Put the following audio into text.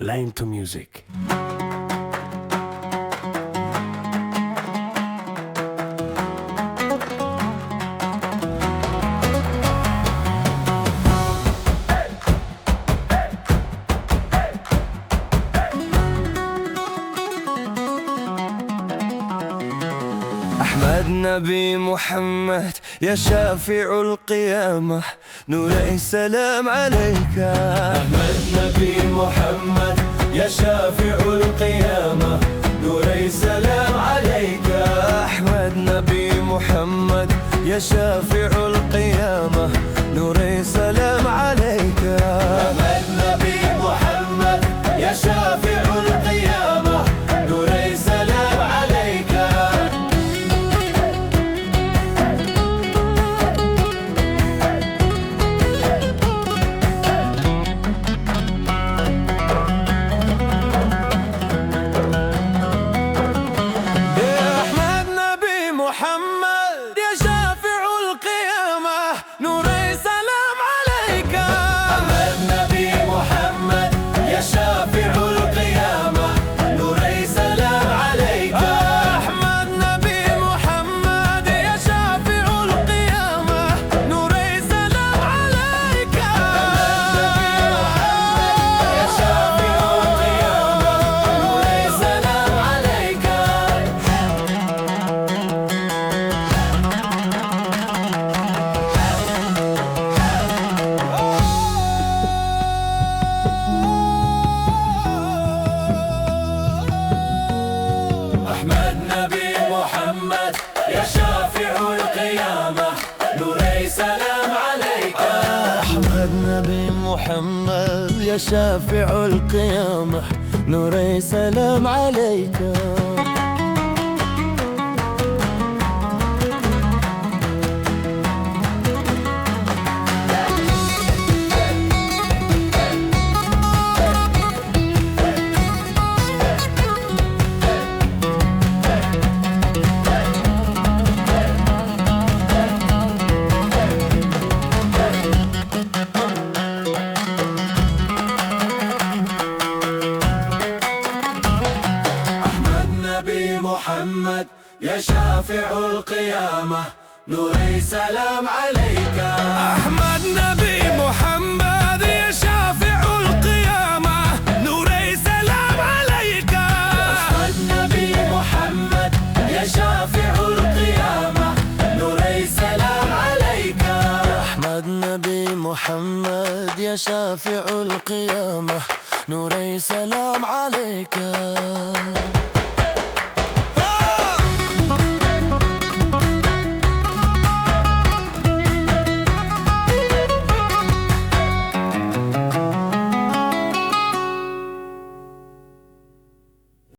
Lime to music. أحمد نبي محمد يا شافع القيامة، نوري السلام عليك. أحمد نبي محمد يا شافع القيامة، نوري السلام عليك. أحمد نبي محمد يا شافع القيامة، نوري السلام عليك. أحمد نبي محمد يا شافع القيامة، نوري السلام عليك. محمد يا شافع القيامة، نوري سلام عليك. أحمد نبي محمد يا شافع القيامة، نوري سلام عليك. أحمد نبي محمد يا شافع القيامة، نوري سلام عليك. يا شافع القيامة، نوري سلام عليك. أحمد نبي محمد يا شافع القيامة، نوري سلام عليك. أحمد نبي محمد يا شافع القيامة، نوري سلام عليك. محمد يا شافع القيامة، نوري سلام عليك. أحمد نبي محمد يا شافع القيامة، نوري سلام عليك. أحمد نبي محمد يا شافع القيامة، نوري سلام عليك. أحمد نبي محمد يا شافع القيامة، نوري سلام عليك.